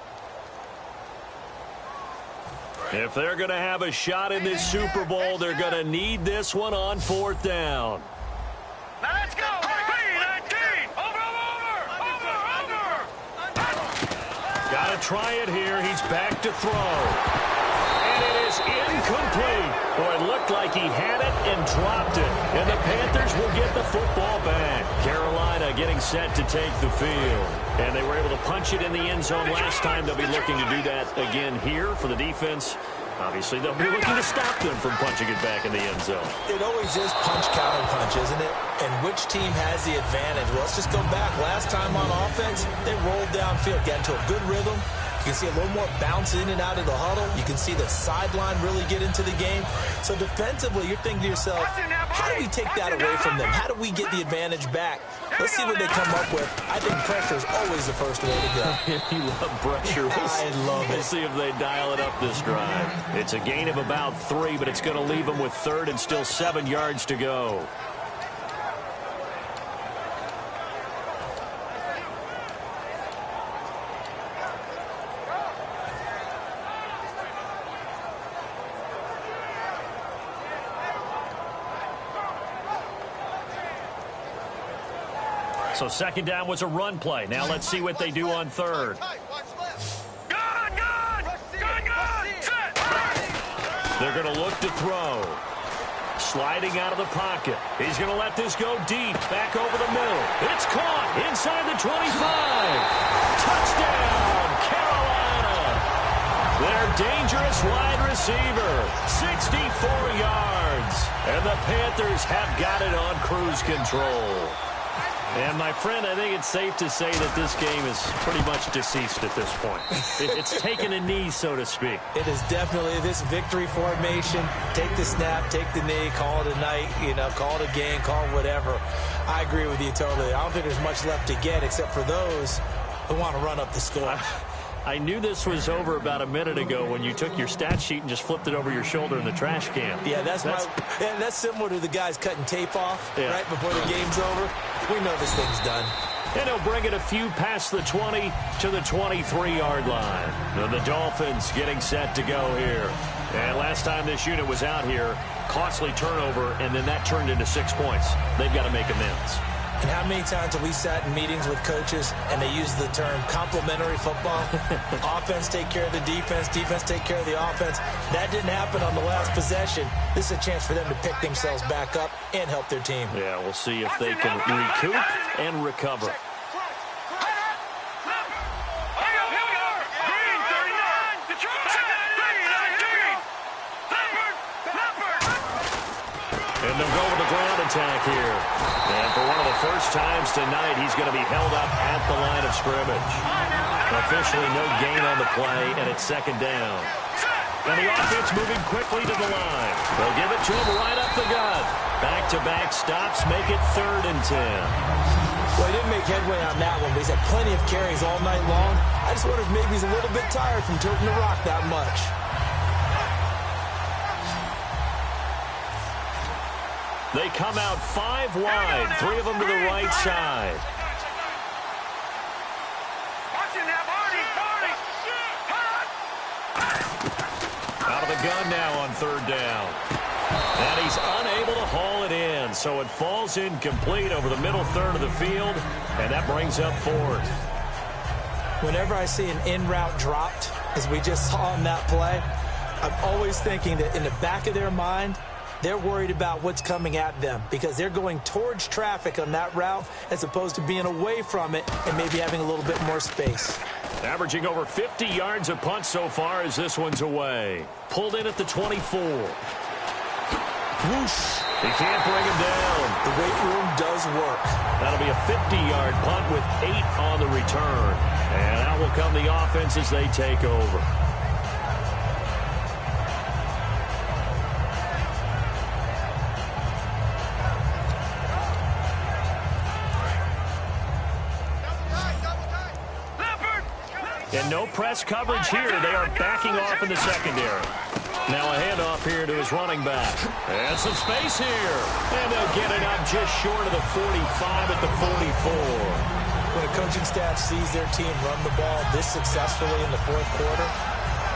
If they're going to have a shot in this Super Bowl, they're going to need this one on 4th down. Now let's go. 3-19. Over. Got to try it here. He's back to throw. And it is incomplete. Boy, it looked like he had it and dropped it. And the Panthers will get the football back. Carolina getting set to take the field. And they were able to punch it in the end zone last time. They'll be looking to do that again here for the defense. Obviously, they'll be looking to stop them from punching it back in the end zone. It always is punch-counter-punch, isn't it? And which team has the advantage? Well, let's just go back. Last time on offense, they rolled downfield, got into a good rhythm. You can see a little more bounce in and out of the huddle. You can see the sideline really get into the game. So defensively, you're thinking to yourself, how do we take that away from them? How do we get the advantage back? Let's see what they come up with. I think pressure is always the first way to go. You love pressure. I love it. We'll see if they dial it up this drive. It's a gain of about 3, but it's going to leave them with 3rd and still 7 yards to go. So 2nd down was a run play. Now let's see what they do on 3rd. Gun! Set! They're going to look to throw. Sliding out of the pocket. He's going to let this go deep. Back over the middle. It's caught inside the 25. Touchdown, Carolina. Their dangerous wide receiver. 64 yards. And the Panthers have got it on cruise control. And, my friend, I think it's safe to say that this game is pretty much deceased at this point. It's taken a knee, so to speak. It is definitely this victory formation. Take the snap, take the knee, call it a night, call it a game, call it whatever. I agree with you totally. I don't think there's much left to get except for those who want to run up the score. I knew this was over about a minute ago when you took your stat sheet and just flipped it over your shoulder in the trash can. Yeah, that's similar to the guys cutting tape off right before the game's over. We know this thing's done. And he'll bring it a few past the 20 to the 23-yard line. And the Dolphins getting set to go here. And last time this unit was out here, costly turnover, and then that turned into 6 points. They've got to make amends. And how many times have we sat in meetings with coaches and they use the term complementary football? Offense take care of the defense, defense take care of the offense. That didn't happen on the last possession. This is a chance for them to pick themselves back up and help their team. Yeah, we'll see if they can recoup and recover. And they'll go with the ground attack here. And for one of the first times tonight, he's going to be held up at the line of scrimmage. Officially no gain on the play, and it's 2nd down. And the offense moving quickly to the line. They'll give it to him right up the gut. Back-to-back stops make it 3rd and 10. Well, he didn't make headway on that one, but he's had plenty of carries all night long. I just wonder if maybe he's a little bit tired from tilting the rock that much. They come out 5 wide, 3 of them to the right side. Out of the gun now on 3rd down. And he's unable to haul it in, so it falls incomplete over the middle third of the field, and that brings up 4th. Whenever I see an in-route dropped, as we just saw in that play, I'm always thinking that in the back of their mind, they're worried about what's coming at them because they're going towards traffic on that route as opposed to being away from it and maybe having a little bit more space. Averaging over 50 yards a punt so far as this one's away. Pulled in at the 24. Whoosh. He can't bring him down. The weight room does work. That'll be a 50-yard punt with 8 on the return. And out will come the offense as they take over. And no press coverage here. They are backing off in the secondary. Now a handoff here to his running back. And some space here. And they'll get it up just short of the 45 at the 44. When a coaching staff sees their team run the ball this successfully in the 4th quarter,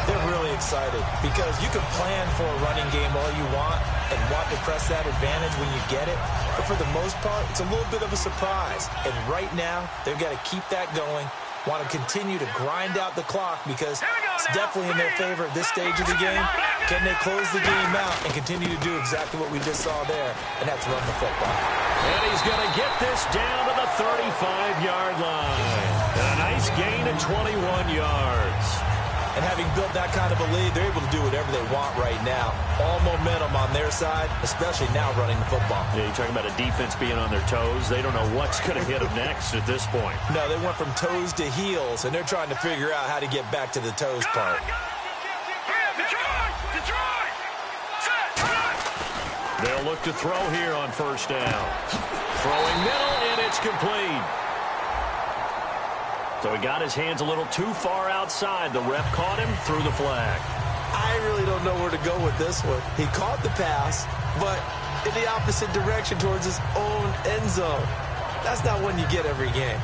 they're really excited because you can plan for a running game all you want and want to press that advantage when you get it. But for the most part, it's a little bit of a surprise. And right now, they've got to keep that going. Want to continue to grind out the clock because it's definitely in their favor at this stage of the game. Can they close the game out and continue to do exactly what we just saw there, and that's run the football. And he's going to get this down to the 35-yard line. And a nice gain of 21 yards. And having built that kind of a lead, they're able to do whatever they want right now. All momentum on their side, especially now running the football. Yeah, you're talking about a defense being on their toes. They don't know what's going to hit them next at this point. No, they went from toes to heels, and they're trying to figure out how to get back to the toes part. They'll look to throw here on 1st down. Throwing middle, and it's complete. So he got his hands a little too far outside. The ref caught him, threw the flag. I really don't know where to go with this one. He caught the pass, but in the opposite direction towards his own end zone. That's not one you get every game.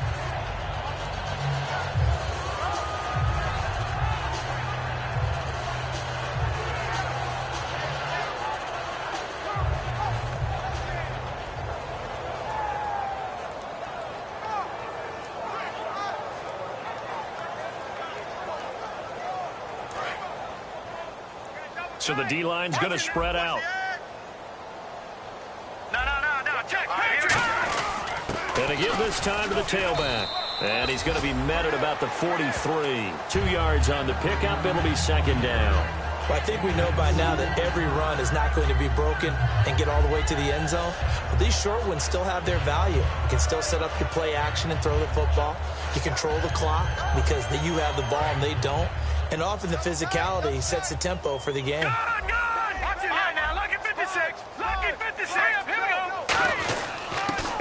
So the D-line's going to spread out. No. Check. And to give this time to the tailback. And he's going to be met at about the 43. 2 yards on the pickup. It'll be 2nd down. Well, I think we know by now that every run is not going to be broken and get all the way to the end zone. But these short ones still have their value. You can still set up your play action and throw the football. You control the clock because you have the ball and they don't. And often the physicality sets the tempo for the game. Watch it now. Lucky 56. Lucky 56. Here we go.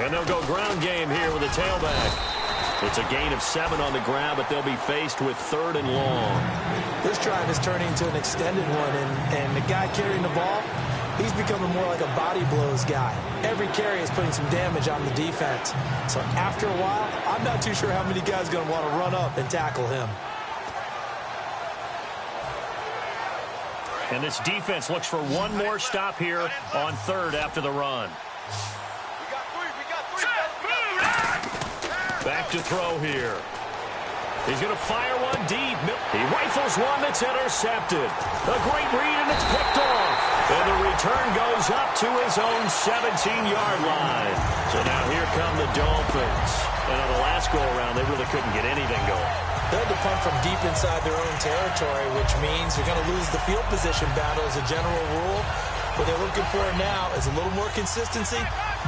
And they'll go ground game here with a tailback. It's a gain of 7 on the ground, but they'll be faced with 3rd and long. This drive is turning into an extended one, and the guy carrying the ball, he's becoming more like a body blows guy. Every carry is putting some damage on the defense. So after a while, I'm not too sure how many guys are going to want to run up and tackle him. And this defense looks for one more stop here on 3rd after the run. Back to throw here. He's going to fire one deep. He rifles one that's intercepted. A great read, and it's picked off. And the return goes up to his own 17-yard line. So now here come the Dolphins. And on the last go-around, they really couldn't get anything going. They had to punt from deep inside their own territory, which means you're going to lose the field position battle as a general rule. What they're looking for now is a little more consistency,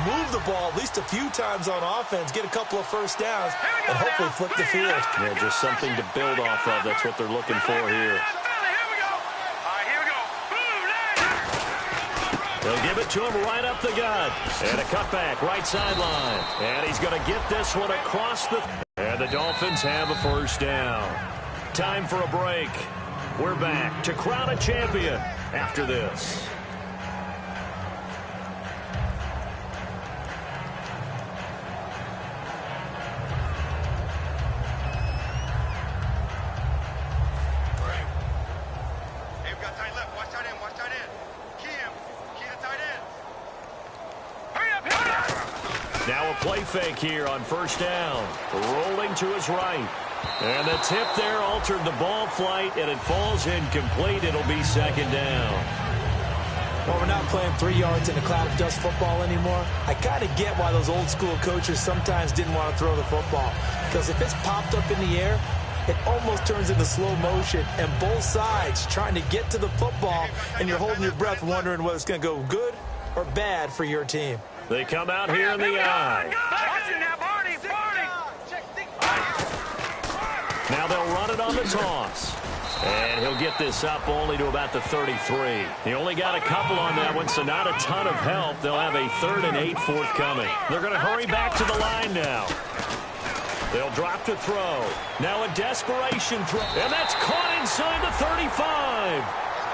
move the ball at least a few times on offense, get a couple of first downs, and hopefully flip the field. Yeah, just something to build off of. That's what they're looking for here. They'll give it to him right up the gut. And a cutback, right sideline. And he's going to get this one across the... And the Dolphins have a first down. Time for a break. We're back to crown a champion after this. Now a play fake here on first down. Rolling to his right. And the tip there altered the ball flight, and it falls incomplete. It'll be second down. Well, we're not playing 3 yards in a cloud of dust football anymore. I kind of get why those old school coaches sometimes didn't want to throw the football. Because if it's popped up in the air, it almost turns into slow motion, and both sides trying to get to the football, and you're holding your breath wondering whether it's going to go good or bad for your team. They come out here in the eye. Now they'll run it on the toss. And he'll get this up only to about the 33. He only got a couple on that one, so not a ton of help. They'll have a 3rd and 8 forthcoming. They're going to hurry back to the line now. They'll drop to throw. Now a desperation throw. And that's caught inside the 35.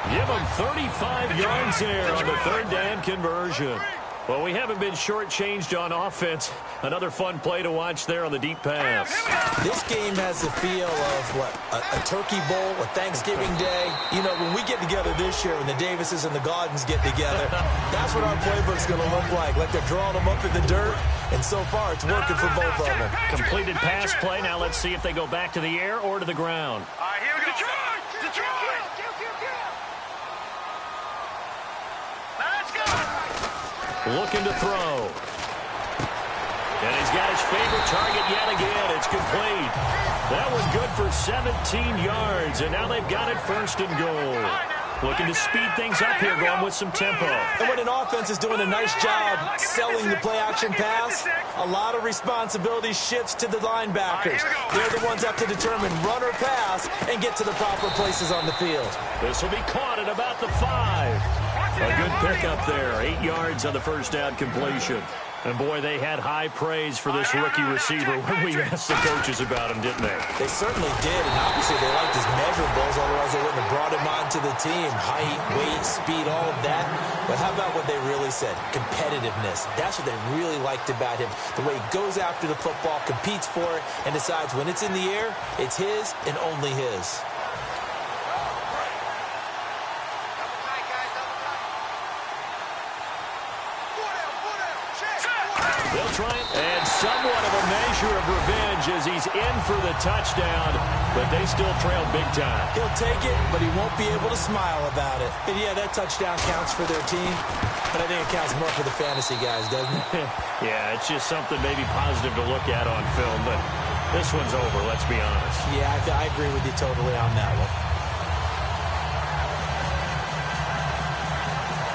Give them 35 yards there on the 3rd down conversion. Well, we haven't been shortchanged on offense. Another fun play to watch there on the deep pass. This game has the feel of, what, a turkey bowl, a Thanksgiving day. You know, when we get together this year, when the Davises and the Gaudens get together, that's what our playbook's going to look like. Like they're drawing them up in the dirt, and so far it's working for both of them. Completed pass play. Now let's see if they go back to the air or to the ground. All right, here we go. Detroit! Let's go! Looking to throw. And he's got his favorite target yet again. It's complete. That was good for 17 yards, and now they've got it 1st and goal. Looking to speed things up here, going with some tempo. And when an offense is doing a nice job selling the play-action pass, a lot of responsibility shifts to the linebackers. They're the ones that have to determine run or pass and get to the proper places on the field. This will be caught at about the 5. A good pickup there. 8 yards on the first down completion. And, boy, they had high praise for this rookie receiver when we asked the coaches about him, didn't they? They certainly did, and obviously they liked his measurables, otherwise they wouldn't have brought him onto the team. Height, weight, speed, all of that. But how about what they really said? Competitiveness. That's what they really liked about him. The way he goes after the football, competes for it, and decides when it's in the air, it's his and only his. They'll try it, and somewhat of a measure of revenge as he's in for the touchdown, but they still trail big time. He'll take it, but he won't be able to smile about it. And yeah, that touchdown counts for their team, but I think it counts more for the fantasy guys, doesn't it? Yeah, it's just something maybe positive to look at on film, but this one's over, let's be honest. Yeah, I agree with you totally on that one.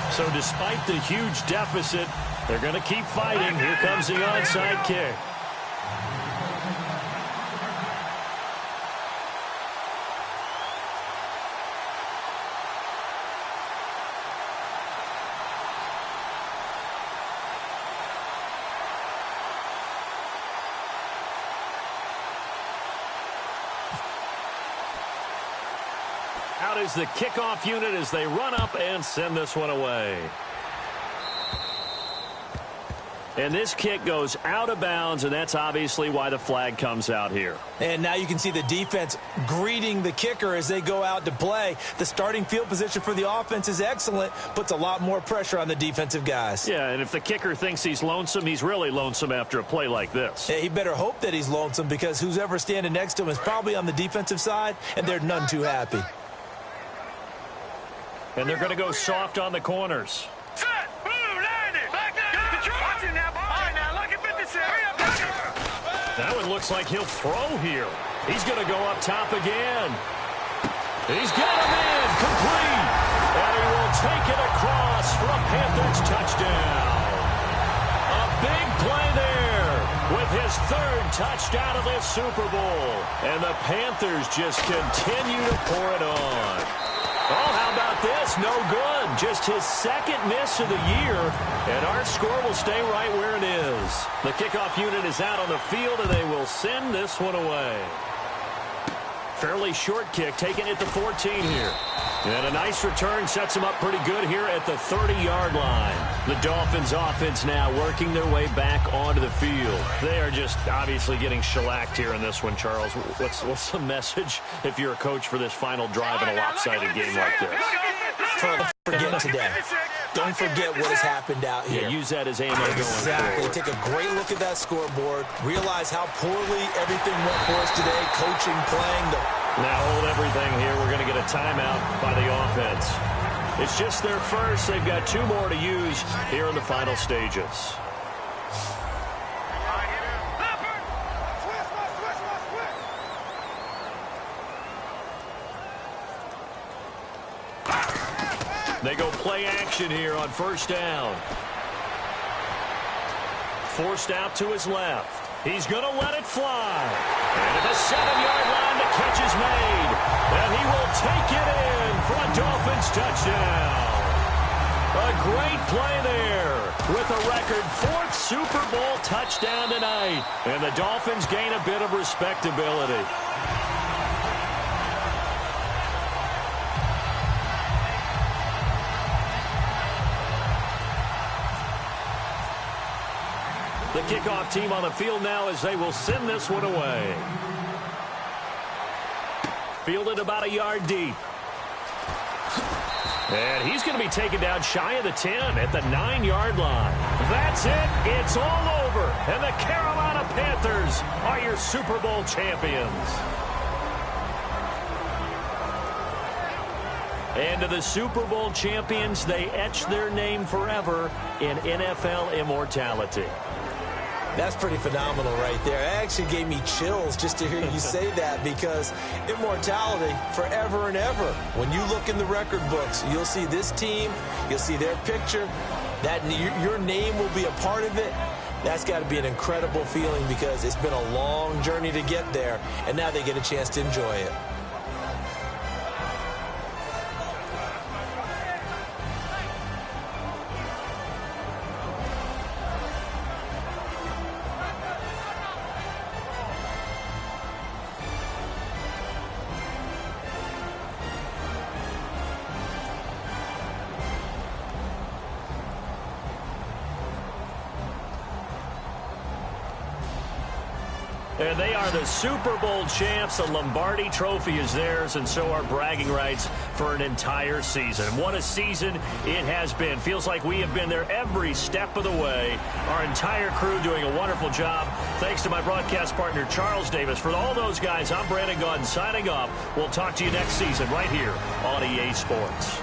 So despite the huge deficit, they're going to keep fighting. Here comes the onside kick. Out is the kickoff unit as they run up and send this one away. And this kick goes out of bounds, and that's obviously why the flag comes out here. And now you can see the defense greeting the kicker as they go out to play. The starting field position for the offense is excellent, puts a lot more pressure on the defensive guys. Yeah, and if the kicker thinks he's lonesome, he's really lonesome after a play like this. Yeah, he better hope that he's lonesome because who's ever standing next to him is probably on the defensive side, and they're none too happy. And they're going to go soft on the corners. That one looks like he'll throw here. He's going to go up top again. He's got him in, complete. And he will take it across for a Panthers touchdown. A big play there with his 3rd touchdown of this Super Bowl. And the Panthers just continue to pour it on. Oh, how about this? No good. Just his second miss of the year, and our score will stay right where it is. The kickoff unit is out on the field, and they will send this one away. Fairly short kick, taken at the 14 here. And a nice return sets them up pretty good here at the 30-yard line. The Dolphins offense now working their way back onto the field. They are just obviously getting shellacked here in this one, Charles. What's the message if you're a coach for this final drive in a lopsided game like this? Don't forget today. Don't forget what has happened out here. Yeah, use that as ammo going Exactly. forward. Take a great look at that scoreboard. Realize how poorly everything went for us today. Coaching, playing. Now hold everything here. We're going to get a timeout by the offense. It's just their first. They've got 2 more to use here in the final stages. They go play action here on first down. Forced out to his left. He's going to let it fly. And at the 7-yard line, the catch is made. And he will take it in for a Dolphins touchdown. A great play there with a record 4th Super Bowl touchdown tonight. And the Dolphins gain a bit of respectability. The kickoff team on the field now as they will send this one away. Fielded about a yard deep. And he's going to be taken down shy of the 10 at the 9-yard line. That's it. It's all over. And the Carolina Panthers are your Super Bowl champions. And to the Super Bowl champions, they etch their name forever in NFL immortality. That's pretty phenomenal right there. It actually gave me chills just to hear you say that, because immortality forever and ever. When you look in the record books, you'll see this team, you'll see their picture, that your name will be a part of it. That's got to be an incredible feeling, because it's been a long journey to get there, and now they get a chance to enjoy it. And they are the Super Bowl champs. The Lombardi Trophy is theirs, and so are bragging rights for an entire season. What a season it has been. Feels like we have been there every step of the way. Our entire crew doing a wonderful job. Thanks to my broadcast partner, Charles Davis. For all those guys, I'm Brandon Gaudin signing off. We'll talk to you next season right here on EA Sports.